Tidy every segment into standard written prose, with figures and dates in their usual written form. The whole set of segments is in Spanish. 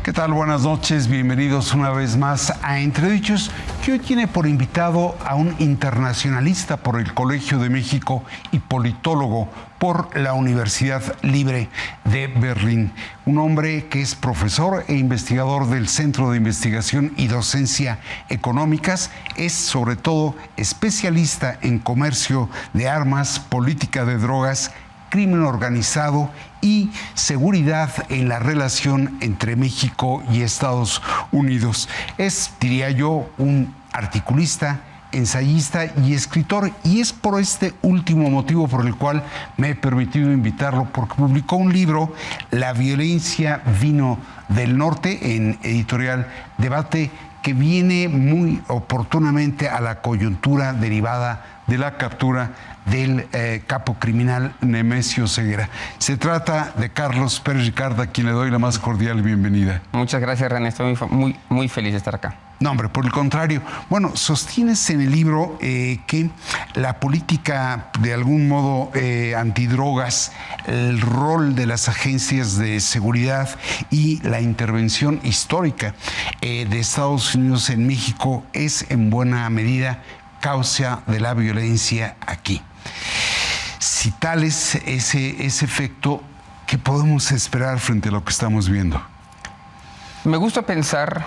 ¿Qué tal? Buenas noches, bienvenidos una vez más a Entredichos, que hoy tiene por invitado a un internacionalista por el Colegio de México y politólogo por la Universidad Libre de Berlín. Un hombre que es profesor e investigador del Centro de Investigación y Docencia Económicas, es sobre todo especialista en comercio de armas, política de drogas, crimen organizado y seguridad en la relación entre México y Estados Unidos. Es, diría yo, un articulista, ensayista y escritor, y es por este último motivo por el cual me he permitido invitarlo, porque publicó un libro, La violencia vino del norte, en editorial Debate, que viene muy oportunamente a la coyuntura derivada de la captura del capo criminal Nemesio Ceguera. Se trata de Carlos Pérez Ricard, a quien le doy la más cordial bienvenida. Muchas gracias, René. Estoy muy feliz de estar acá. No, hombre, por el contrario. Bueno, sostienes en el libro que la política, de algún modo, antidrogas, el rol de las agencias de seguridad y la intervención histórica de Estados Unidos en México es en buena medida causa de la violencia aquí. Si tal es ese efecto, ¿qué podemos esperar frente a lo que estamos viendo? Me gusta pensar,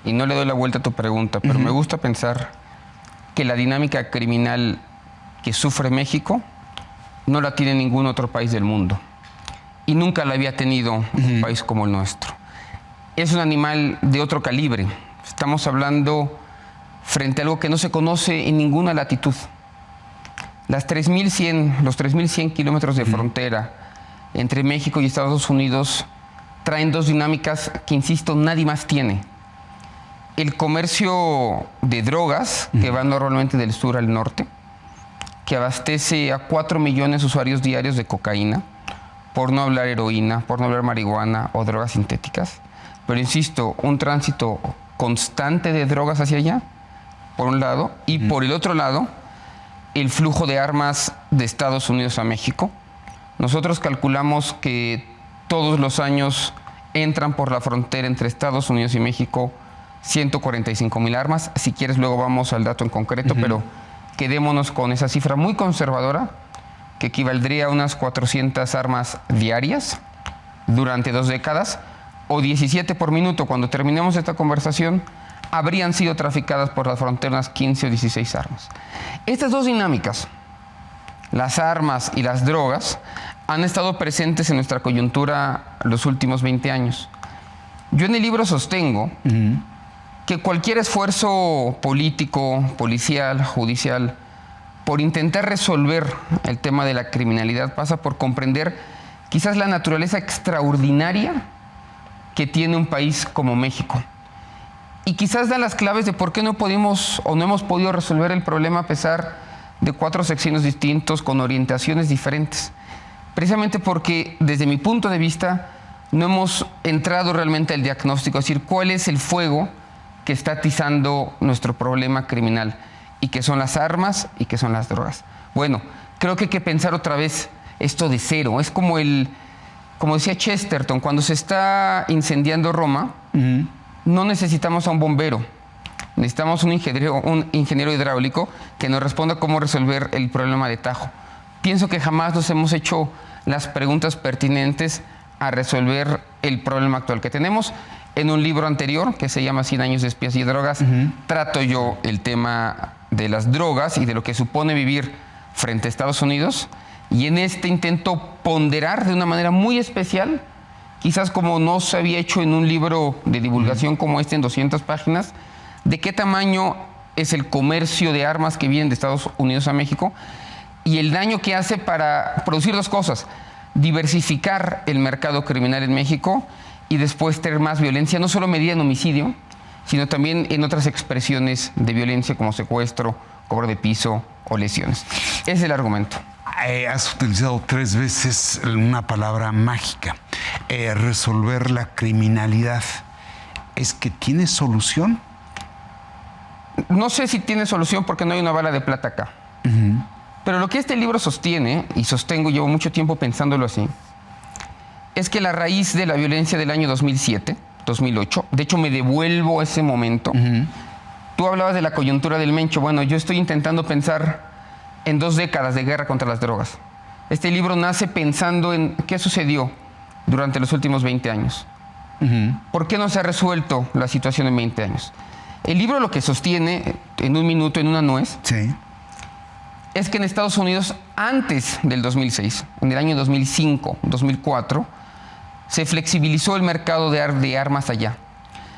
y no le doy la vuelta a tu pregunta, pero me gusta pensar que la dinámica criminal que sufre México no la tiene ningún otro país del mundo. Y nunca la había tenido un país como el nuestro. Es un animal de otro calibre. Estamos hablando frente a algo que no se conoce en ninguna latitud. Los 3.100 kilómetros de frontera entre México y Estados Unidos traen dos dinámicas que, insisto, nadie más tiene. El comercio de drogas, que va normalmente del sur al norte, que abastece a 4 millones de usuarios diarios de cocaína, por no hablar heroína, por no hablar marihuana o drogas sintéticas. Pero insisto, un tránsito constante de drogas hacia allá, por un lado, y por el otro lado, el flujo de armas de Estados Unidos a México. Nosotros calculamos que todos los años entran por la frontera entre Estados Unidos y México 145,000 armas. Si quieres, luego vamos al dato en concreto, pero quedémonos con esa cifra muy conservadora, que equivaldría a unas 400 armas diarias durante 2 décadas, o 17 por minuto. Cuando terminemos esta conversación, habrían sido traficadas por las fronteras 15 o 16 armas. Estas dos dinámicas, las armas y las drogas, han estado presentes en nuestra coyuntura los últimos 20 años. Yo en el libro sostengo que cualquier esfuerzo político, policial, judicial, por intentar resolver el tema de la criminalidad pasa por comprender quizás la naturaleza extraordinaria que tiene un país como México. Y quizás da las claves de por qué no podemos o no hemos podido resolver el problema a pesar de 4 sexenios distintos con orientaciones diferentes. Precisamente porque, desde mi punto de vista, no hemos entrado realmente al diagnóstico, es decir, cuál es el fuego que está atizando nuestro problema criminal, y que son las armas y que son las drogas. Bueno, creo que hay que pensar otra vez esto de cero. Es como decía Chesterton, cuando se está incendiando Roma, no necesitamos a un bombero, necesitamos un ingeniero hidráulico que nos responda cómo resolver el problema de tajo. Pienso que jamás nos hemos hecho las preguntas pertinentes a resolver el problema actual que tenemos. En un libro anterior, que se llama 100 años de espías y drogas, trato yo el tema de las drogas y de lo que supone vivir frente a Estados Unidos. Y en este intento ponderar de una manera muy especial, quizás como no se había hecho en un libro de divulgación como este en 200 páginas, de qué tamaño es el comercio de armas que vienen de Estados Unidos a México y el daño que hace para producir dos cosas: diversificar el mercado criminal en México y después tener más violencia, no solo medida en homicidio, sino también en otras expresiones de violencia como secuestro, cobro de piso o lesiones. Ese es el argumento. Has utilizado 3 veces una palabra mágica, resolver la criminalidad. ¿Es que tiene solución? No sé si tiene solución porque no hay una bala de plata acá. Pero lo que este libro sostiene, y sostengo, llevo mucho tiempo pensándolo así, es que la raíz de la violencia del año 2007, 2008. De hecho, me devuelvo a ese momento. Tú hablabas de la coyuntura del Mencho. Bueno, yo estoy intentando pensar en 2 décadas de guerra contra las drogas. Este libro nace pensando en qué sucedió durante los últimos 20 años. ¿Por qué no se ha resuelto la situación en 20 años? El libro lo que sostiene, en un minuto, en una nuez, Sí. es que en Estados Unidos, antes del 2006, en el año 2005, 2004, se flexibilizó el mercado de armas allá.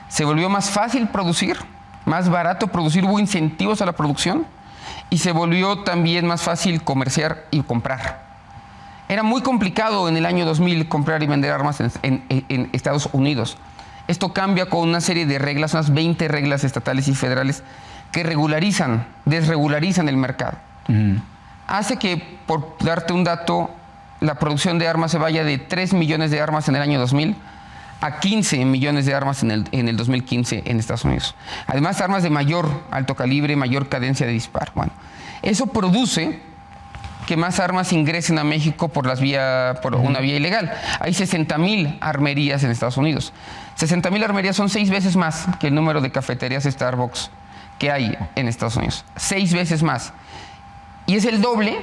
Se volvió más fácil producir, más barato producir, hubo incentivos a la producción y se volvió también más fácil comerciar y comprar. Era muy complicado en el año 2000 comprar y vender armas en Estados Unidos. Esto cambia con una serie de reglas, unas 20 reglas estatales y federales que desregularizan el mercado. Hace que, por darte un dato, la producción de armas se vaya de 3 millones de armas en el año 2000 a 15 millones de armas en el 2015 en Estados Unidos. Además, armas de mayor alto calibre, mayor cadencia de disparo. Bueno, eso produce que más armas ingresen a México por una vía ilegal. Hay 60,000 armerías en Estados Unidos. 60,000 armerías son 6 veces más que el número de cafeterías Starbucks que hay en Estados Unidos. 6 veces más. Y es el doble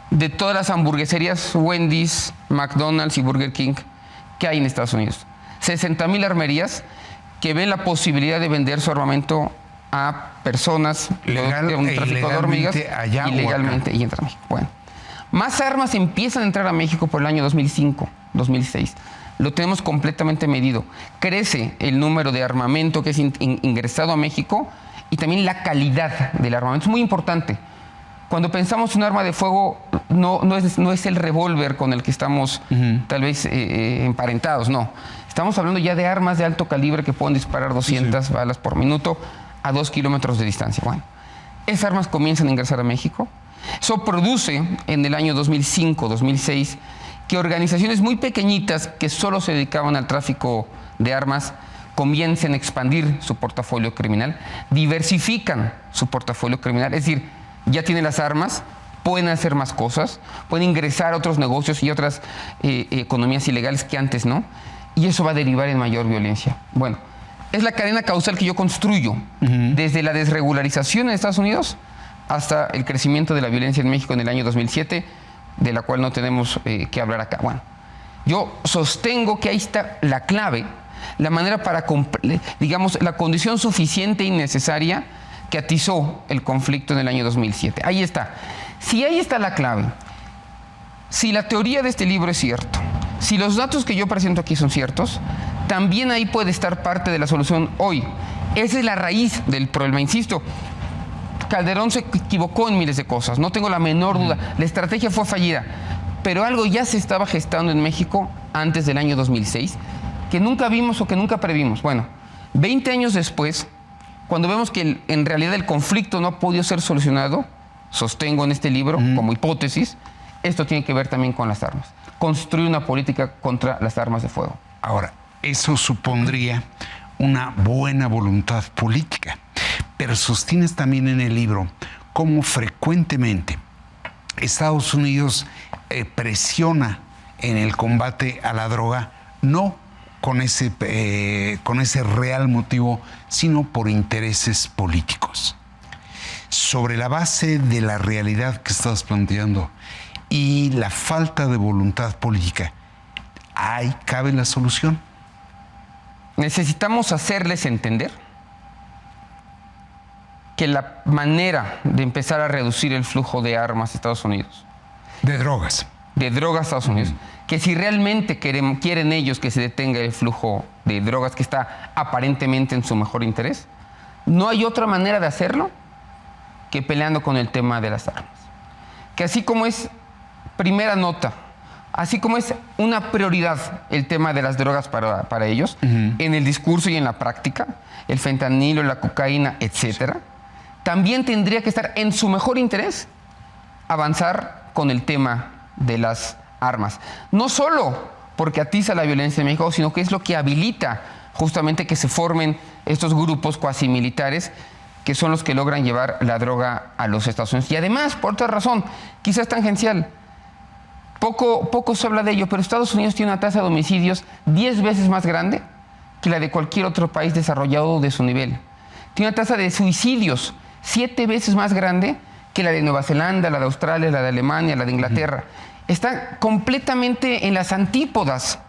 de todas las hamburgueserías Wendy's, McDonald's y Burger King que hay en Estados Unidos. 60,000 armerías que ven la posibilidad de vender su armamento a personas Legal de un tráfico de hormigas allá ilegalmente y entra a México. Bueno, más armas empiezan a entrar a México por el año 2005, 2006. Lo tenemos completamente medido. Crece el número de armamento que es ingresado a México y también la calidad del armamento. Es muy importante. Cuando pensamos en un arma de fuego, no es el revólver con el que estamos tal vez emparentados, no. Estamos hablando ya de armas de alto calibre que pueden disparar 200 balas por minuto a 2 kilómetros de distancia. Bueno, esas armas comienzan a ingresar a México. Eso produce en el año 2005, 2006, que organizaciones muy pequeñitas que solo se dedicaban al tráfico de armas comiencen a expandir su portafolio criminal, diversifican su portafolio criminal, es decir, ya tienen las armas, pueden hacer más cosas, pueden ingresar a otros negocios y otras economías ilegales que antes no, y eso va a derivar en mayor violencia. Bueno, es la cadena causal que yo construyo, desde la desregularización en Estados Unidos hasta el crecimiento de la violencia en México en el año 2007, de la cual no tenemos que hablar acá. Bueno, yo sostengo que ahí está la clave, la manera para, digamos, la condición suficiente y necesaria que atizó el conflicto en el año 2007. Ahí está. Si ahí está la clave, si la teoría de este libro es cierto, si los datos que yo presento aquí son ciertos, también ahí puede estar parte de la solución hoy. Esa es la raíz del problema, insisto. Calderón se equivocó en miles de cosas, no tengo la menor duda. La estrategia fue fallida, pero algo ya se estaba gestando en México antes del año 2006, que nunca vimos o que nunca previmos. Bueno, 20 años después, cuando vemos que en realidad el conflicto no ha podido ser solucionado, sostengo en este libro como hipótesis, esto tiene que ver también con las armas. Construir una política contra las armas de fuego. Ahora, eso supondría una buena voluntad política, pero sostienes también en el libro cómo frecuentemente Estados Unidos presiona en el combate a la droga, no con ese real motivo, sino por intereses políticos. Sobre la base de la realidad que estás planteando y la falta de voluntad política, ¿ahí cabe la solución? Necesitamos hacerles entender que la manera de empezar a reducir el flujo de armas a Estados Unidos, de drogas a Estados Unidos, que si realmente quieren ellos que se detenga el flujo de drogas que está aparentemente en su mejor interés, no hay otra manera de hacerlo que peleando con el tema de las armas. Que así como es primera nota, así como es una prioridad el tema de las drogas para ellos, en el discurso y en la práctica, el fentanilo, la cocaína, etcétera, también tendría que estar en su mejor interés avanzar con el tema de las armas. No solo porque atiza la violencia en México, sino que es lo que habilita justamente que se formen estos grupos cuasimilitares que son los que logran llevar la droga a los Estados Unidos. Y además, por otra razón, quizás tangencial, poco se habla de ello, pero Estados Unidos tiene una tasa de homicidios 10 veces más grande que la de cualquier otro país desarrollado de su nivel. Tiene una tasa de suicidios 7 veces más grande que la de Nueva Zelanda, la de Australia, la de Alemania, la de Inglaterra. Está completamente en las antípodas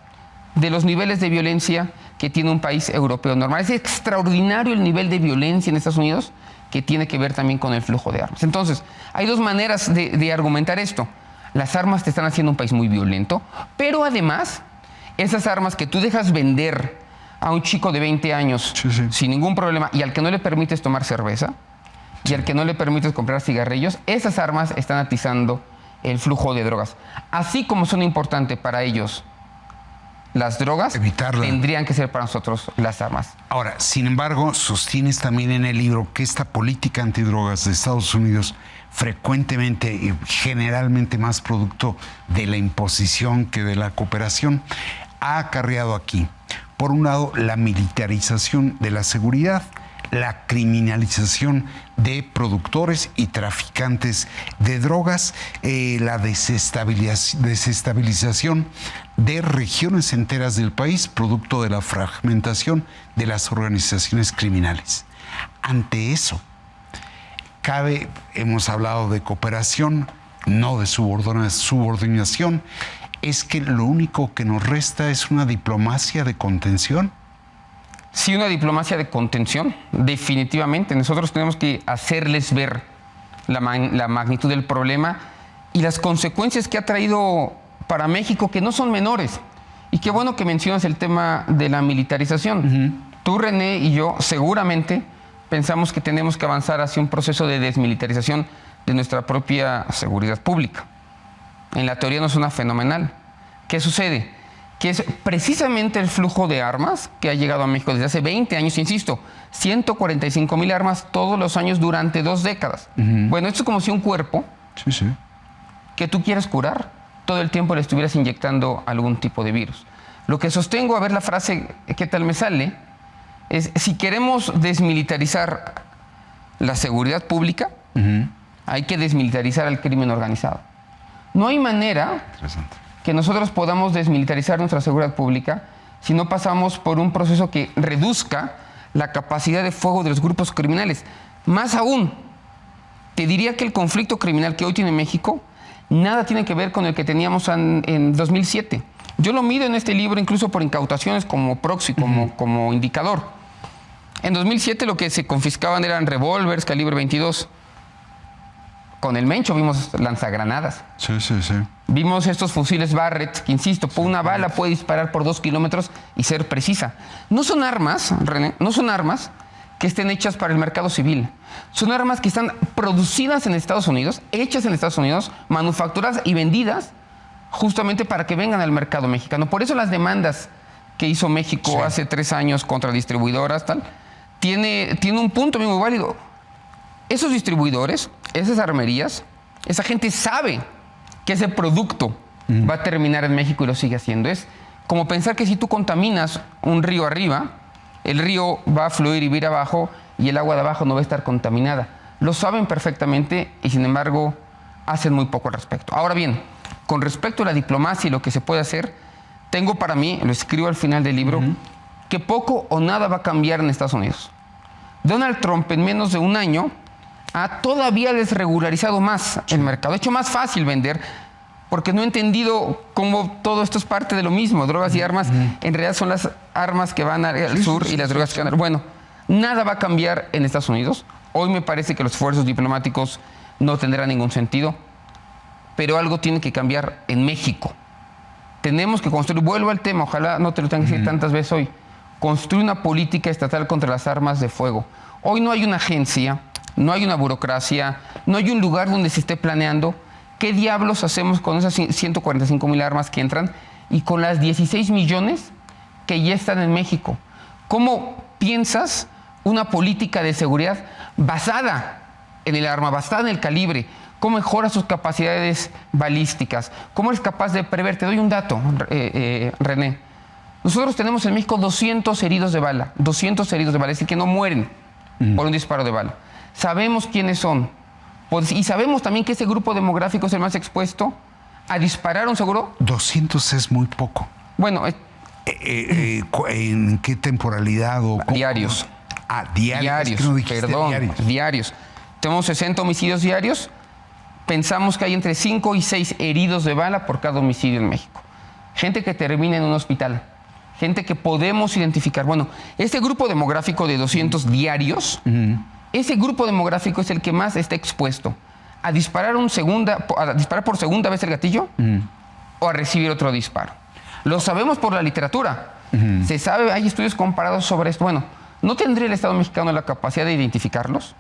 de los niveles de violencia que tiene un país europeo normal. Es extraordinario el nivel de violencia en Estados Unidos, que tiene que ver también con el flujo de armas. Entonces, hay dos maneras de argumentar esto. Las armas te están haciendo un país muy violento, pero además, esas armas que tú dejas vender a un chico de 20 años sin ningún problema y al que no le permites tomar cerveza y al que no le permites comprar cigarrillos, esas armas están atizando el flujo de drogas. Así como son importantes para ellos las drogas, evitarla, tendrían que ser para nosotros las armas. Ahora, sin embargo, sostienes también en el libro que esta política antidrogas de Estados Unidos, frecuentemente y generalmente más producto de la imposición que de la cooperación, ha acarreado aquí, por un lado, la militarización de la seguridad, la criminalización de productores y traficantes de drogas, la desestabilización de regiones enteras del país, producto de la fragmentación de las organizaciones criminales. Ante eso, hemos hablado de cooperación, no de subordinación, ¿es que lo único que nos resta es una diplomacia de contención? Sí, una diplomacia de contención, definitivamente. Nosotros tenemos que hacerles ver la magnitud del problema y las consecuencias que ha traído para México, que no son menores. Y qué bueno que mencionas el tema de la militarización. Tú, René, y yo seguramente pensamos que tenemos que avanzar hacia un proceso de desmilitarización de nuestra propia seguridad pública. En la teoría nos suena fenomenal. ¿Qué sucede? Que es precisamente el flujo de armas que ha llegado a México desde hace 20 años, insisto, 145,000 armas todos los años durante 2 décadas. Bueno, esto es como si un cuerpo que tú quieres curar, todo el tiempo le estuvieras inyectando algún tipo de virus. Lo que sostengo, a ver la frase, ¿qué tal me sale? Es, si queremos desmilitarizar la seguridad pública, hay que desmilitarizar al crimen organizado. No hay manera que nosotros podamos desmilitarizar nuestra seguridad pública si no pasamos por un proceso que reduzca la capacidad de fuego de los grupos criminales. Más aún, te diría que el conflicto criminal que hoy tiene México nada tiene que ver con el que teníamos en 2007. Yo lo mido en este libro incluso por incautaciones como proxy, como indicador. En 2007 lo que se confiscaban eran revólveres calibre 22. Con el Mencho vimos lanzagranadas. Vimos estos fusiles Barrett, que insisto, por una bala puede disparar por 2 kilómetros y ser precisa. No son armas, René, no son armas que estén hechas para el mercado civil. Son armas que están producidas en Estados Unidos, hechas en Estados Unidos, manufacturadas y vendidas justamente para que vengan al mercado mexicano. Por eso las demandas que hizo México hace 3 años contra distribuidoras, tiene un punto muy válido. Esos distribuidores, esas armerías, esa gente sabe que ese producto va a terminar en México y lo sigue haciendo. Es como pensar que si tú contaminas un río arriba, el río va a fluir y va a ir abajo y el agua de abajo no va a estar contaminada. Lo saben perfectamente y sin embargo hacen muy poco al respecto. Ahora bien, con respecto a la diplomacia y lo que se puede hacer, tengo para mí, lo escribo al final del libro, que poco o nada va a cambiar en Estados Unidos. Donald Trump en menos de un año ha todavía desregularizado más el mercado, ha hecho más fácil vender, porque no he entendido cómo todo esto es parte de lo mismo. Drogas y armas en realidad son las armas que van al sur y las drogas que van al... Bueno, nada va a cambiar en Estados Unidos. Hoy me parece que los esfuerzos diplomáticos no tendrán ningún sentido, pero algo tiene que cambiar en México. Tenemos que construir, vuelvo al tema, ojalá no te lo tenga que decir tantas veces hoy, construir una política estatal contra las armas de fuego. Hoy no hay una agencia, no hay una burocracia, no hay un lugar donde se esté planeando qué diablos hacemos con esas 145,000 armas que entran y con las 16 millones que ya están en México. ¿Cómo piensas una política de seguridad basada en el arma, basada en el calibre? ¿Cómo mejora sus capacidades balísticas? ¿Cómo es capaz de prever? Te doy un dato, René. Nosotros tenemos en México 200 heridos de bala, es decir, que no mueren por un disparo de bala. Sabemos quiénes son y sabemos también que ese grupo demográfico es el más expuesto a disparar un seguro. 200 es muy poco. Bueno, ¿En qué temporalidad? Diarios. Diarios. Es que no dijiste diarios. Tenemos 60 homicidios diarios. Pensamos que hay entre 5 y 6 heridos de bala por cada homicidio en México. Gente que termina en un hospital. Gente que podemos identificar. Bueno, este grupo demográfico de 200 diarios, ese grupo demográfico es el que más está expuesto a disparar por segunda vez el gatillo o a recibir otro disparo. Lo sabemos por la literatura. Se sabe, hay estudios comparados sobre esto. Bueno, ¿no tendría el Estado mexicano la capacidad de identificarlos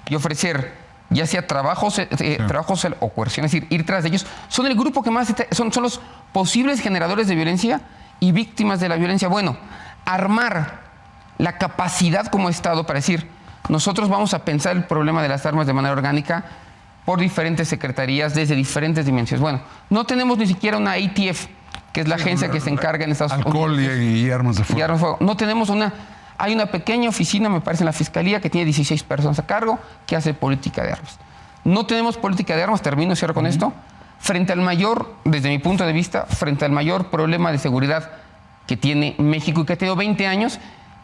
y ofrecer ya sea trabajos o coerción, es decir, ir tras de ellos? Son el grupo que más son los posibles generadores de violencia y víctimas de la violencia. Bueno, armar la capacidad como Estado para decir, nosotros vamos a pensar el problema de las armas de manera orgánica por diferentes secretarías desde diferentes dimensiones. Bueno, no tenemos ni siquiera una ATF, que es la agencia que se encarga en Estados Unidos. Alcohol y armas de fuego. Y armas de fuego. No tenemos hay una pequeña oficina, me parece, en la Fiscalía, que tiene 16 personas a cargo, que hace política de armas. No tenemos política de armas, termino y cierro con esto, frente al mayor, desde mi punto de vista, frente al mayor problema de seguridad que tiene México y que ha tenido 20 años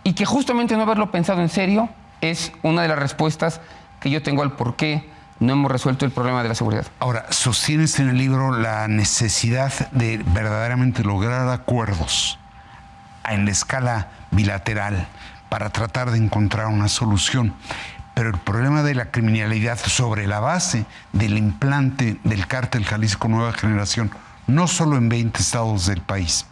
y que justamente no haberlo pensado en serio es una de las respuestas que yo tengo al por qué no hemos resuelto el problema de la seguridad. Ahora, sostienes en el libro la necesidad de verdaderamente lograr acuerdos en la escala bilateral para tratar de encontrar una solución. Pero el problema de la criminalidad sobre la base del implante del cártel Jalisco Nueva Generación, no solo en 20 estados del país,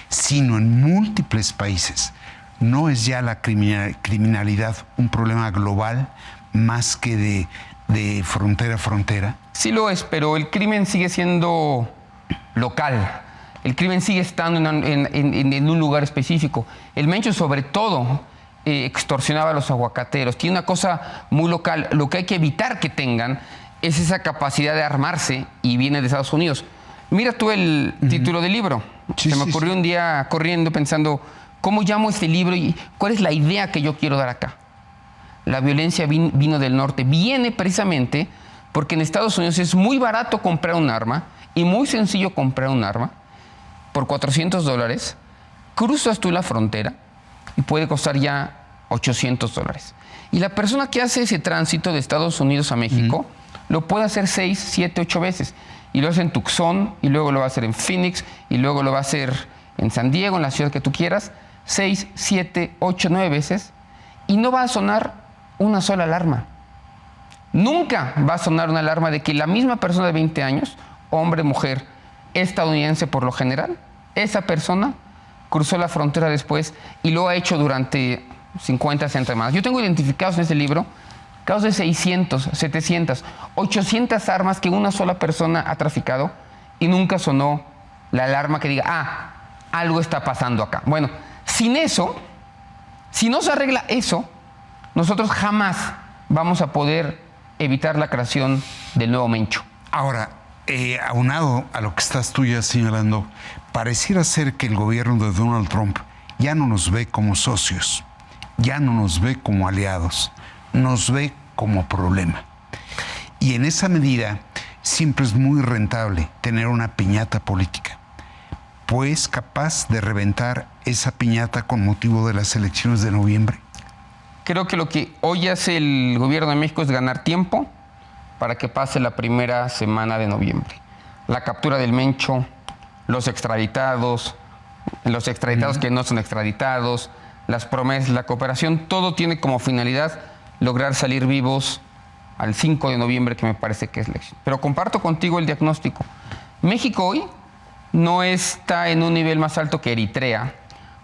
sino en múltiples países, no es ya la criminalidad un problema global más que de frontera a frontera. Sí lo es, pero el crimen sigue siendo local. El crimen sigue estando en un lugar específico. El Mencho, sobre todo, extorsionaba a los aguacateros. Tiene una cosa muy local. Lo que hay que evitar que tengan es esa capacidad de armarse y viene de Estados Unidos. Mira tú el título del libro. Se me ocurrió un día corriendo pensando, ¿cómo llamo este libro y cuál es la idea que yo quiero dar acá? La violencia vino del norte. Viene precisamente porque en Estados Unidos es muy barato comprar un arma y muy sencillo comprar un arma. Por $400, cruzas tú la frontera y puede costar ya $800. Y la persona que hace ese tránsito de Estados Unidos a México lo puede hacer 6, 7, 8 veces. Y lo hace en Tucson, y luego lo va a hacer en Phoenix, y luego lo va a hacer en San Diego, en la ciudad que tú quieras, 6, 7, 8, 9 veces, y no va a sonar una sola alarma. Nunca va a sonar una alarma de que la misma persona de 20 años, hombre, mujer, estadounidense por lo general, esa persona cruzó la frontera después y lo ha hecho durante 50, 60 semanas. Yo tengo identificados en ese libro casos de 600, 700, 800 armas que una sola persona ha traficado y nunca sonó la alarma que diga, algo está pasando acá. Bueno, sin eso, si no se arregla eso, nosotros jamás vamos a poder evitar la creación del nuevo Mencho. Ahora, aunado a lo que estás tú ya señalando, pareciera ser que el gobierno de Donald Trump ya no nos ve como socios, ya no nos ve como aliados, nos ve como problema. Y en esa medida siempre es muy rentable tener una piñata política, pues capaz de reventar esa piñata con motivo de las elecciones de noviembre. Creo que lo que hoy hace el gobierno de México es ganar tiempo para que pase la primera semana de noviembre. La captura del Mencho, los extraditados que no son extraditados, las promesas, la cooperación, todo tiene como finalidad lograr salir vivos al 5 de noviembre, que me parece que es la elección. Pero comparto contigo el diagnóstico. México hoy no está en un nivel más alto que Eritrea,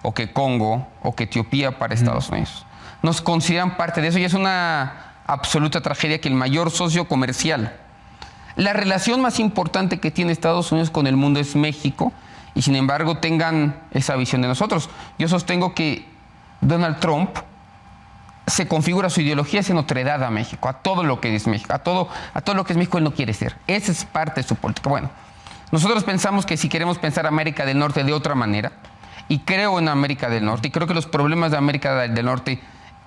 o que Congo, o que Etiopía para Estados Unidos. Nos consideran parte de eso y es una absoluta tragedia que el mayor socio comercial, la relación más importante que tiene Estados Unidos con el mundo es México, y sin embargo tengan esa visión de nosotros. Yo sostengo que Donald Trump se configura su ideología haciendo otredad a México, a todo lo que es México, a todo lo que es México él no quiere ser. Esa es parte de su política. Bueno, nosotros pensamos que si queremos pensar América del Norte de otra manera, y creo en América del Norte, y creo que los problemas de América del Norte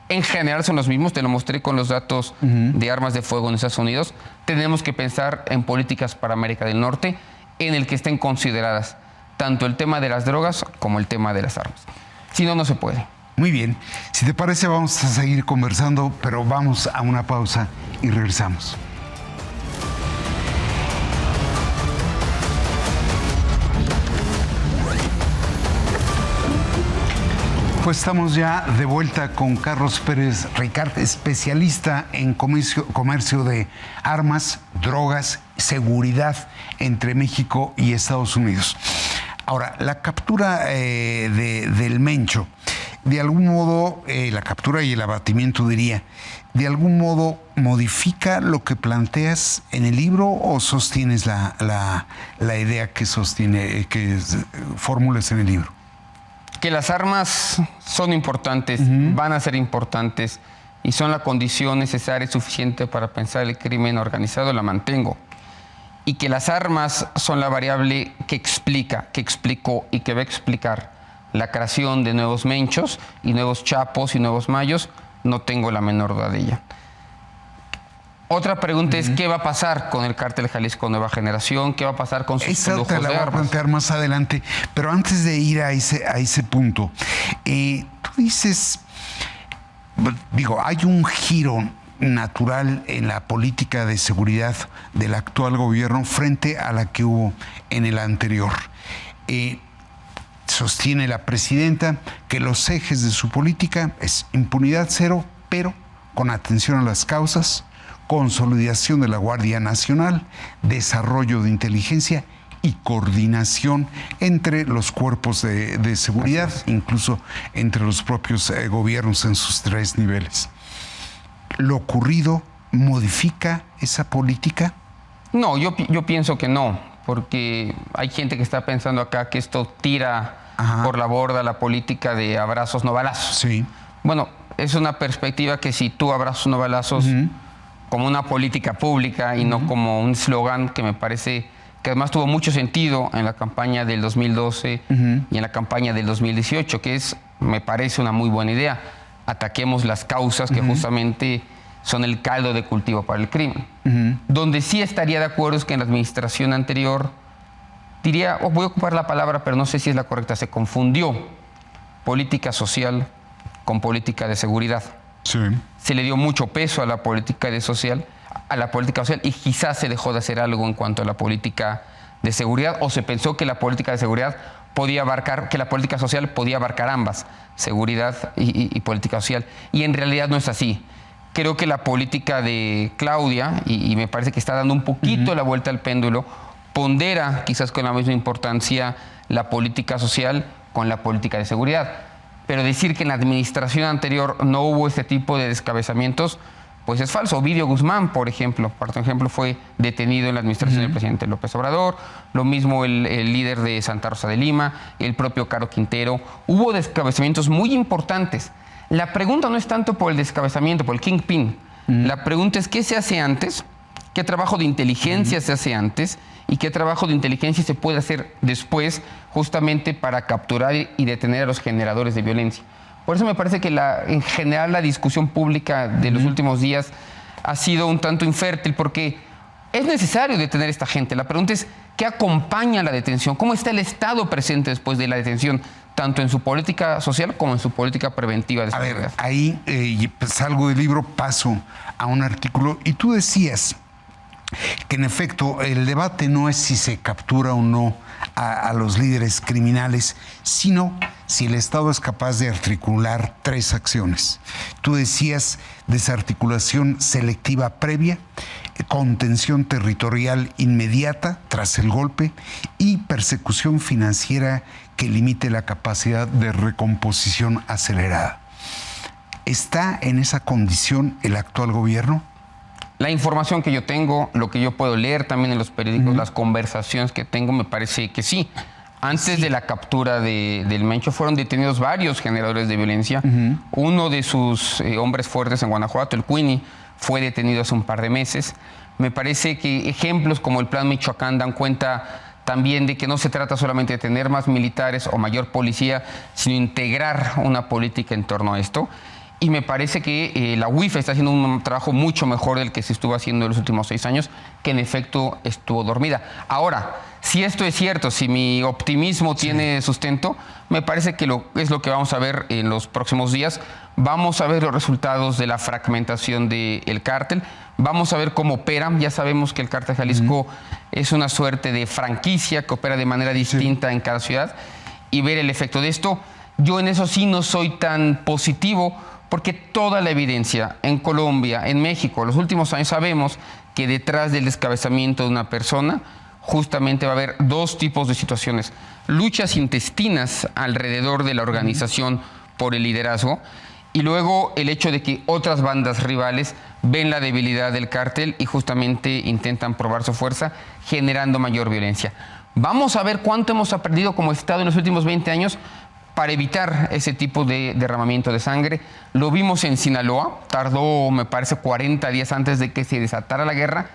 en general son los mismos, te lo mostré con los datos de armas de fuego en Estados Unidos, tenemos que pensar en políticas para América del Norte en el que estén consideradas tanto el tema de las drogas como el tema de las armas. Si no, no se puede. Muy bien. Si te parece, vamos a seguir conversando, pero vamos a una pausa y regresamos. Pues estamos ya de vuelta con Carlos Pérez Ricart, especialista en comercio de armas, drogas, seguridad entre México y Estados Unidos. Ahora, la captura del Mencho, de algún modo, la captura y el abatimiento, diría, ¿de algún modo modifica lo que planteas en el libro o sostienes la idea que formulas en el libro? Que las armas son importantes, van a ser importantes y son la condición necesaria y suficiente para pensar el crimen organizado, la mantengo. Y que las armas son la variable que explica, que explicó y que va a explicar la creación de nuevos Menchos y nuevos Chapos y nuevos Mayos, no tengo la menor duda de ella. Otra pregunta es, ¿qué va a pasar con el Cártel Jalisco Nueva Generación? ¿Qué va a pasar con sus flujos de armas? Esa te la voy a plantear más adelante, pero antes de ir a ese punto, tú dices, hay un giro natural en la política de seguridad del actual gobierno frente a la que hubo en el anterior. Sostiene la presidenta que los ejes de su política es impunidad cero, pero con atención a las causas, consolidación de la Guardia Nacional, desarrollo de inteligencia y coordinación entre los cuerpos de seguridad, incluso entre los propios gobiernos en sus 3 niveles. ¿Lo ocurrido modifica esa política? No, yo pienso que no, porque hay gente que está pensando acá que esto tira por la borda la política de abrazos no balazos. Sí. Bueno, es una perspectiva que si tú abrazos no balazos como una política pública y no como un eslogan que me parece que además tuvo mucho sentido en la campaña del 2012 y en la campaña del 2018, que me parece una muy buena idea. Ataquemos las causas que justamente son el caldo de cultivo para el crimen. Donde sí estaría de acuerdo es que en la administración anterior, diría, voy a ocupar la palabra, pero no sé si es la correcta, se confundió política social con política de seguridad. Sí. Se le dio mucho peso a la política social y quizás se dejó de hacer algo en cuanto a la política de seguridad, o se pensó que la política de seguridad que la política social podía abarcar ambas, seguridad y política social. Y en realidad no es así. Creo que la política de Claudia, y me parece que está dando un poquito la vuelta al péndulo, pondera quizás con la misma importancia la política social con la política de seguridad. Pero decir que en la administración anterior no hubo este tipo de descabezamientos, pues es falso. Ovidio Guzmán, por ejemplo, fue detenido en la administración del presidente López Obrador, lo mismo el líder de Santa Rosa de Lima, el propio Caro Quintero. Hubo descabezamientos muy importantes. La pregunta no es tanto por el descabezamiento, por el kingpin. La pregunta es qué se hace antes, qué trabajo de inteligencia se hace antes y qué trabajo de inteligencia se puede hacer después, justamente para capturar y detener a los generadores de violencia. Por eso me parece que en general la discusión pública de los últimos días ha sido un tanto infértil, porque es necesario detener a esta gente. La pregunta es, ¿qué acompaña la detención? ¿Cómo está el Estado presente después de la detención, tanto en su política social como en su política preventiva de seguridad? A ver, ahí salgo del libro, paso a un artículo, y tú decías que en efecto el debate no es si se captura o no a los líderes criminales, sino si el Estado es capaz de articular 3 acciones. Tú decías desarticulación selectiva previa, contención territorial inmediata tras el golpe y persecución financiera que limite la capacidad de recomposición acelerada. ¿Está en esa condición el actual gobierno? La información que yo tengo, lo que yo puedo leer también en los periódicos, las conversaciones que tengo, me parece que sí. Antes de la captura del Mencho fueron detenidos varios generadores de violencia. Uno de sus hombres fuertes en Guanajuato, el Queenie, fue detenido hace un par de meses. Me parece que ejemplos como el Plan Michoacán dan cuenta también de que no se trata solamente de tener más militares o mayor policía, sino integrar una política en torno a esto. Y me parece que la UIF está haciendo un trabajo mucho mejor del que se estuvo haciendo en los últimos 6 años, que en efecto estuvo dormida. Ahora, si esto es cierto, si mi optimismo tiene sustento, me parece que es lo que vamos a ver en los próximos días. Vamos a ver los resultados de la fragmentación del cártel. Vamos a ver cómo opera. Ya sabemos que el cártel Jalisco es una suerte de franquicia que opera de manera distinta en cada ciudad, y ver el efecto de esto. Yo en eso sí no soy tan positivo, porque toda la evidencia en Colombia, en México, en los últimos años sabemos que detrás del descabezamiento de una persona justamente va a haber 2 tipos de situaciones. Luchas intestinas alrededor de la organización por el liderazgo, y luego el hecho de que otras bandas rivales ven la debilidad del cártel y justamente intentan probar su fuerza, generando mayor violencia. Vamos a ver cuánto hemos aprendido como Estado en los últimos 20 años para evitar ese tipo de derramamiento de sangre. Lo vimos en Sinaloa, tardó, me parece, 40 días antes de que se desatara la guerra,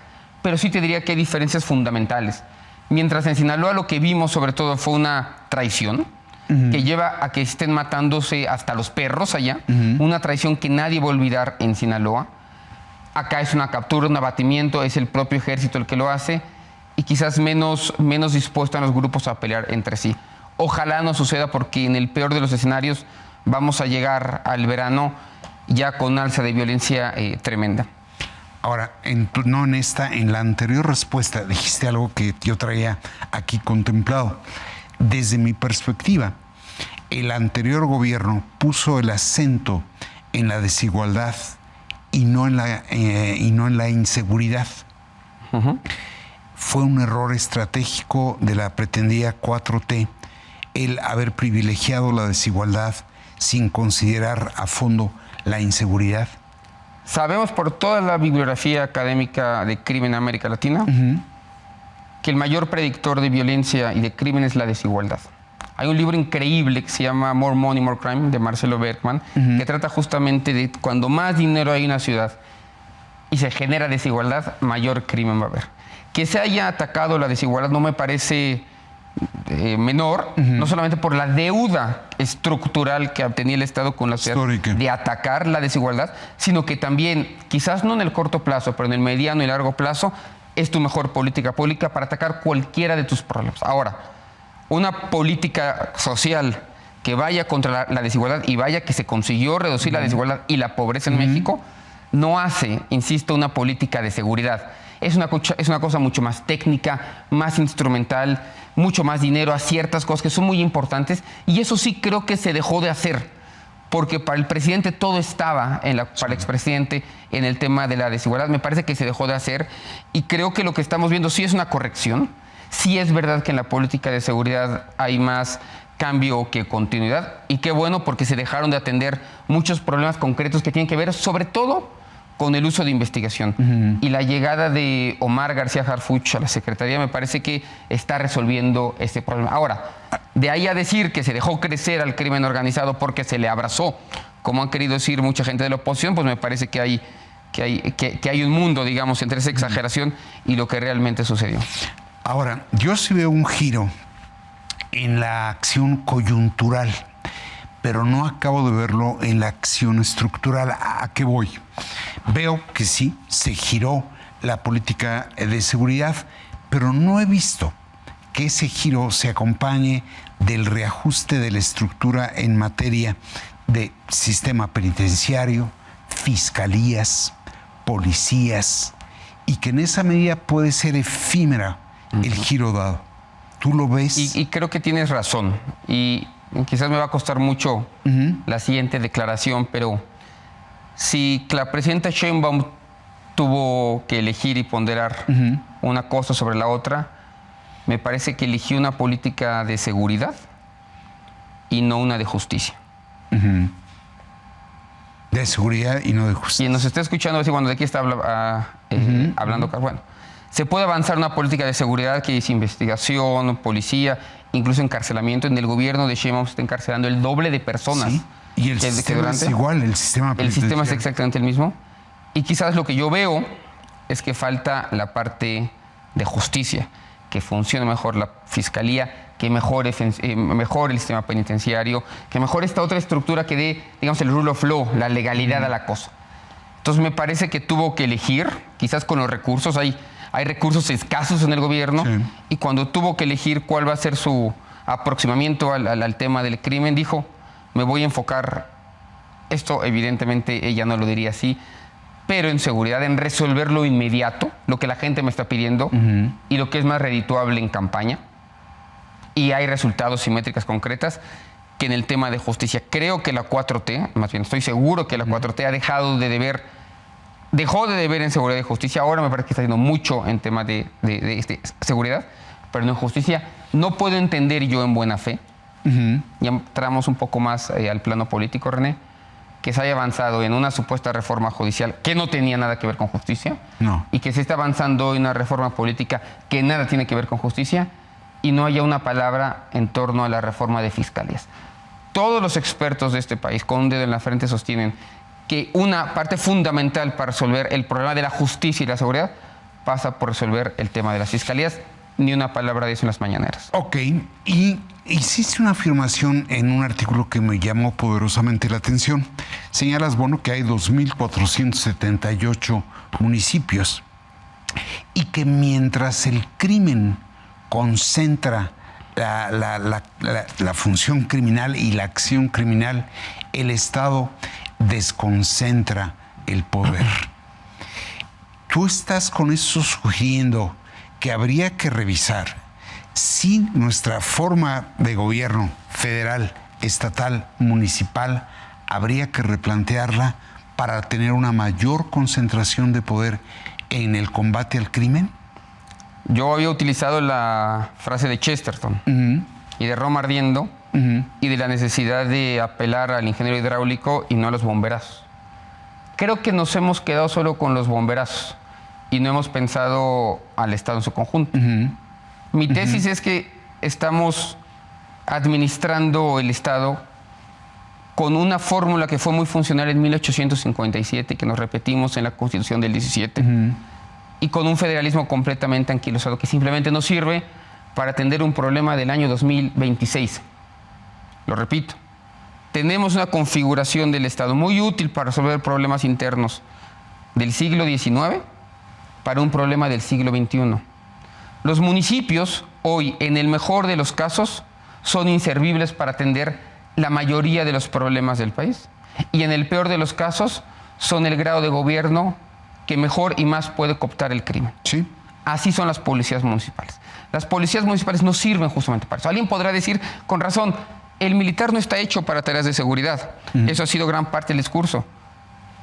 pero sí te diría que hay diferencias fundamentales. Mientras en Sinaloa lo que vimos sobre todo fue una traición, que lleva a que estén matándose hasta los perros allá, una traición que nadie va a olvidar en Sinaloa. Acá es una captura, un abatimiento, es el propio ejército el que lo hace, y quizás menos dispuestos a los grupos a pelear entre sí. Ojalá no suceda, porque en el peor de los escenarios vamos a llegar al verano ya con una alza de violencia tremenda. Ahora, en la anterior respuesta dijiste algo que yo traía aquí contemplado. Desde mi perspectiva, el anterior gobierno puso el acento en la desigualdad y no en la inseguridad. Fue un error estratégico de la pretendida 4T el haber privilegiado la desigualdad sin considerar a fondo la inseguridad. Sabemos por toda la bibliografía académica de crimen en América Latina que el mayor predictor de violencia y de crimen es la desigualdad. Hay un libro increíble que se llama More Money, More Crime, de Marcelo Bergman, que trata justamente de cuando más dinero hay en una ciudad y se genera desigualdad, mayor crimen va a haber. Que se haya atacado la desigualdad no me parece menor, no solamente por la deuda estructural que tenía el Estado con la sociedad de atacar la desigualdad, sino que también, quizás no en el corto plazo, pero en el mediano y largo plazo, es tu mejor política pública para atacar cualquiera de tus problemas. Ahora, una política social que vaya contra la desigualdad y vaya que se consiguió reducir la desigualdad y la pobreza en México, no hace, insisto, una política de seguridad. Es una cosa mucho más técnica, más instrumental, mucho más dinero a ciertas cosas que son muy importantes, y eso sí creo que se dejó de hacer, porque para el presidente todo estaba, para el expresidente, en el tema de la desigualdad. Me parece que se dejó de hacer, y creo que lo que estamos viendo sí es una corrección. Sí es verdad que en la política de seguridad hay más cambio que continuidad, y qué bueno, porque se dejaron de atender muchos problemas concretos que tienen que ver sobre todo con el uso de investigación. Y la llegada de Omar García Harfuch a la Secretaría me parece que está resolviendo este problema. Ahora, de ahí a decir que se dejó crecer al crimen organizado porque se le abrazó, como han querido decir mucha gente de la oposición, pues me parece que hay un mundo, digamos, entre esa exageración y lo que realmente sucedió. Ahora, yo sí veo un giro en la acción coyuntural, pero no acabo de verlo en la acción estructural. ¿A qué voy? Veo que sí, se giró la política de seguridad, pero no he visto que ese giro se acompañe del reajuste de la estructura en materia de sistema penitenciario, fiscalías, policías, y que en esa medida puede ser efímera el giro dado. ¿Tú lo ves? Y creo que tienes razón, y quizás me va a costar mucho la siguiente declaración, pero si la presidenta Sheinbaum tuvo que elegir y ponderar una cosa sobre la otra, me parece que eligió una política de seguridad y no una de justicia. De seguridad y no de justicia. Quien nos está escuchando, a ver si cuando de aquí está hablando, bueno, se puede avanzar una política de seguridad que es investigación, policía, incluso encarcelamiento. En el gobierno de Sheinbaum se está encarcelando el doble de personas. Sí. Y el sistema es igual, el sistema penitenciario. El sistema es exactamente el mismo. Y quizás lo que yo veo es que falta la parte de justicia, que funcione mejor la fiscalía, que mejore el sistema penitenciario, que mejore esta otra estructura que dé, digamos, el rule of law, la legalidad a la cosa. Entonces me parece que tuvo que elegir, quizás con los recursos, hay recursos escasos en el gobierno, sí. Y cuando tuvo que elegir cuál va a ser su aproximamiento al tema del crimen, dijo, me voy a enfocar, esto evidentemente ella no lo diría así, pero en seguridad, en resolver lo inmediato, lo que la gente me está pidiendo, y lo que es más redituable en campaña. Y hay resultados y métricas concretas que en el tema de justicia. Creo que la 4T, más bien estoy seguro que la 4T ha dejó de deber en seguridad y justicia. Ahora me parece que está haciendo mucho en tema de seguridad, pero no en justicia. No puedo entender yo en buena fe, ya entramos un poco más al plano político, René, que se haya avanzado en una supuesta reforma judicial que no tenía nada que ver con justicia, y que se está avanzando en una reforma política que nada tiene que ver con justicia, y no haya una palabra en torno a la reforma de fiscalías. Todos los expertos de este país, con un dedo en la frente, sostienen que una parte fundamental para resolver el problema de la justicia y la seguridad pasa por resolver el tema de las fiscalías. Ni una palabra de eso en las mañaneras. Ok, y hiciste una afirmación en un artículo que me llamó poderosamente la atención. Señalas, bueno, que hay 2.478 municipios y que mientras el crimen concentra la función criminal y la acción criminal, el Estado desconcentra el poder. Tú estás con eso sugiriendo que habría que revisar si nuestra forma de gobierno federal, estatal, municipal, habría que replantearla para tener una mayor concentración de poder en el combate al crimen. Yo había utilizado la frase de Chesterton y de Roma ardiendo y de la necesidad de apelar al ingeniero hidráulico y no a los bomberazos. Creo que nos hemos quedado solo con los bomberazos y no hemos pensado al Estado en su conjunto. Mi tesis es que estamos administrando el Estado con una fórmula que fue muy funcional en 1857 y que nos repetimos en la Constitución del 17, y con un federalismo completamente anquilosado que simplemente no sirve para atender un problema del año 2026. Lo repito, tenemos una configuración del Estado muy útil para resolver problemas internos del siglo XIX para un problema del siglo XXI. Los municipios hoy, en el mejor de los casos, son inservibles para atender la mayoría de los problemas del país, y en el peor de los casos son el grado de gobierno que mejor y más puede cooptar el crimen. Sí. Así son las policías municipales. Las policías municipales no sirven justamente para eso. Alguien podrá decir, con razón, el militar no está hecho para tareas de seguridad. Eso ha sido gran parte del discurso.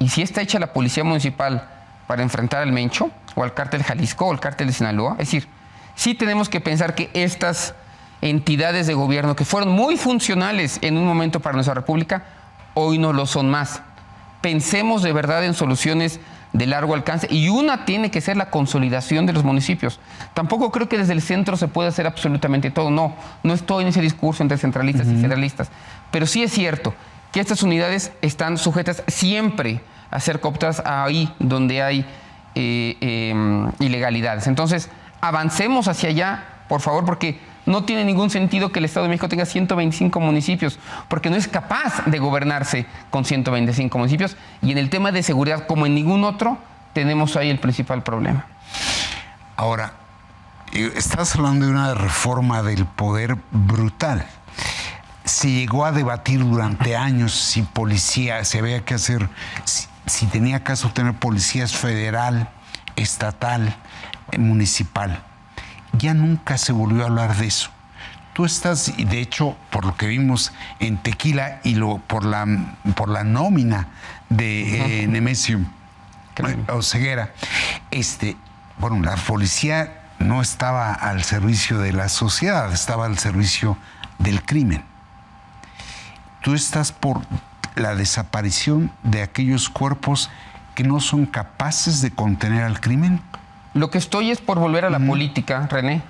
¿Y si está hecha la policía municipal para enfrentar al Mencho, o al cártel Jalisco, o al cártel de Sinaloa? Es decir, sí tenemos que pensar que estas entidades de gobierno que fueron muy funcionales en un momento para nuestra república, hoy no lo son más. Pensemos de verdad en soluciones de largo alcance, y una tiene que ser la consolidación de los municipios. Tampoco creo que desde el centro se pueda hacer absolutamente todo. No estoy en ese discurso entre centralistas y federalistas, pero sí es cierto que estas unidades están sujetas siempre a ser cooptadas ahí donde hay ilegalidades. Entonces, avancemos hacia allá, por favor, porque no tiene ningún sentido que el Estado de México tenga 125 municipios, porque no es capaz de gobernarse con 125 municipios, y en el tema de seguridad, como en ningún otro, tenemos ahí el principal problema. Ahora, estás hablando de una reforma del poder brutal. Se llegó a debatir durante años si policía, se había que hacer, si tenía caso tener policías federal, estatal, municipal. Ya nunca se volvió a hablar de eso. Tú estás, y de hecho, por lo que vimos en Tequila y por la nómina de Nemesio Oseguera, bueno, la policía no estaba al servicio de la sociedad, estaba al servicio del crimen. Tú estás por la desaparición de aquellos cuerpos que no son capaces de contener al crimen. Lo que estoy es por volver a la política, René,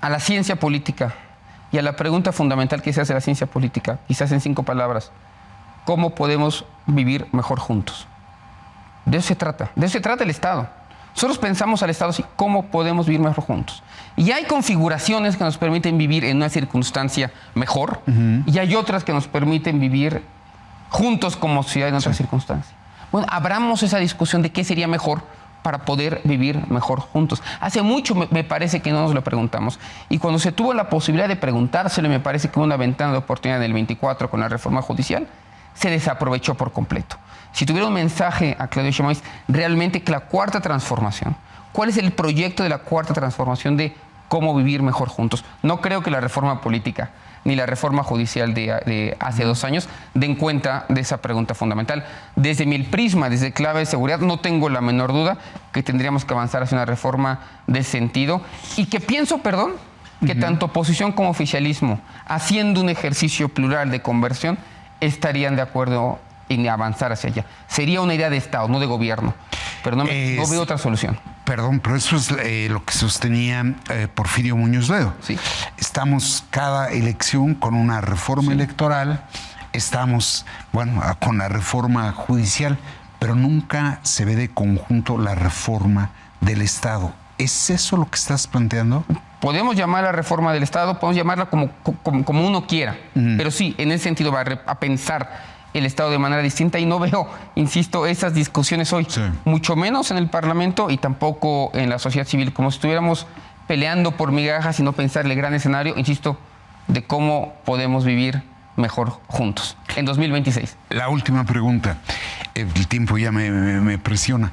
a la ciencia política y a la pregunta fundamental que se hace la ciencia política, quizás en 5 palabras: ¿cómo podemos vivir mejor juntos? De eso se trata el Estado. O Nosotros pensamos al Estado así, ¿cómo podemos vivir mejor juntos? Y hay configuraciones que nos permiten vivir en una circunstancia mejor, y hay otras que nos permiten vivir juntos como sociedad en otras circunstancias. Bueno, abramos esa discusión de qué sería mejor para poder vivir mejor juntos. Hace mucho me parece que no nos lo preguntamos. Y cuando se tuvo la posibilidad de preguntárselo, me parece que hubo una ventana de oportunidad en el 24 con la reforma judicial, se desaprovechó por completo. Si tuviera un mensaje a Claudio Sheinbaum, es realmente que la cuarta transformación, ¿cuál es el proyecto de la cuarta transformación de cómo vivir mejor juntos? No creo que la reforma política ni la reforma judicial de hace 2 años den cuenta de esa pregunta fundamental. Desde mi prisma, desde clave de seguridad, no tengo la menor duda que tendríamos que avanzar hacia una reforma de sentido y que pienso, que tanto oposición como oficialismo, haciendo un ejercicio plural de conversión, estarían de acuerdo en avanzar hacia allá. Sería una idea de Estado, no de gobierno, pero no veo otra solución. Perdón, pero eso es lo que sostenía Porfirio Muñoz Ledo. Sí. Estamos cada elección con una reforma electoral, estamos, con la reforma judicial, pero nunca se ve de conjunto la reforma del Estado. ¿Es eso lo que estás planteando? Podemos llamar la reforma del Estado, podemos llamarla como uno quiera, pero sí, en ese sentido va a pensar el Estado de manera distinta y no veo, insisto, esas discusiones hoy, mucho menos en el Parlamento y tampoco en la sociedad civil, como si estuviéramos peleando por migajas y no pensar el gran escenario, insisto, de cómo podemos vivir mejor juntos en 2026. La última pregunta, el tiempo ya me presiona.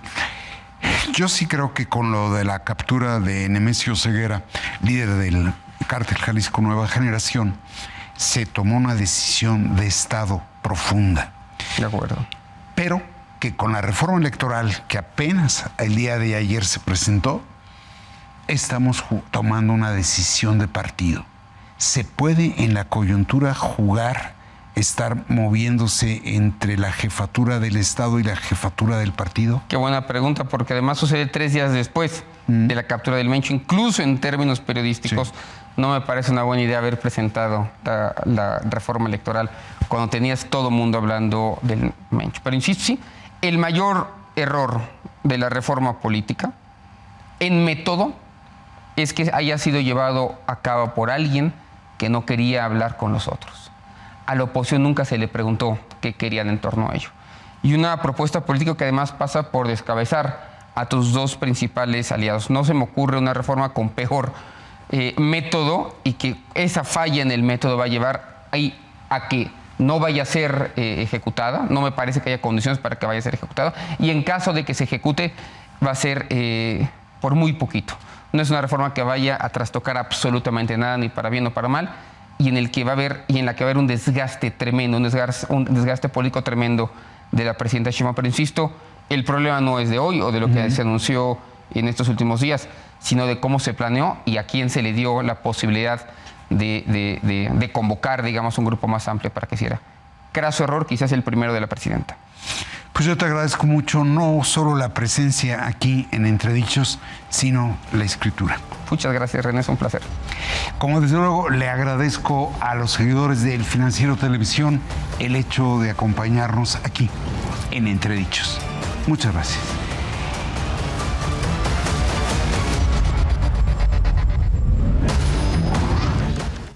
Yo sí creo que con lo de la captura de Nemesio Ceguera, líder del Cártel Jalisco Nueva Generación, se tomó una decisión de Estado profunda. De acuerdo. Pero que con la reforma electoral que apenas el día de ayer se presentó, estamos tomando una decisión de partido. ¿Se puede en la coyuntura jugar, estar moviéndose entre la jefatura del Estado y la jefatura del partido? Qué buena pregunta, porque además sucede 3 días después de la captura del Mencho, incluso en términos periodísticos. Sí. No me parece una buena idea haber presentado la reforma electoral cuando tenías todo el mundo hablando del Mencho. Pero insisto, sí, el mayor error de la reforma política en método es que haya sido llevado a cabo por alguien que no quería hablar con los otros. A la oposición nunca se le preguntó qué querían en torno a ello. Y una propuesta política que además pasa por descabezar a tus 2 principales aliados. No se me ocurre una reforma con peor método y que esa falla en el método va a llevar a que no vaya a ser ejecutada. No me parece que haya condiciones para que vaya a ser ejecutada. Y en caso de que se ejecute, va a ser por muy poquito. No es una reforma que vaya a trastocar absolutamente nada, ni para bien o para mal, y en la que va a haber un desgaste tremendo, un desgaste político tremendo de la presidenta Sheinbaum. Pero insisto, el problema no es de hoy o de lo que se anunció en estos últimos días, sino de cómo se planeó y a quién se le dio la posibilidad de convocar, digamos, un grupo más amplio para que hiciera. Craso error, quizás el primero de la presidenta. Pues yo te agradezco mucho, no solo la presencia aquí en Entredichos, sino la escritura. Muchas gracias, René, es un placer. Como desde luego le agradezco a los seguidores del Financiero Televisión el hecho de acompañarnos aquí en Entredichos. Muchas gracias.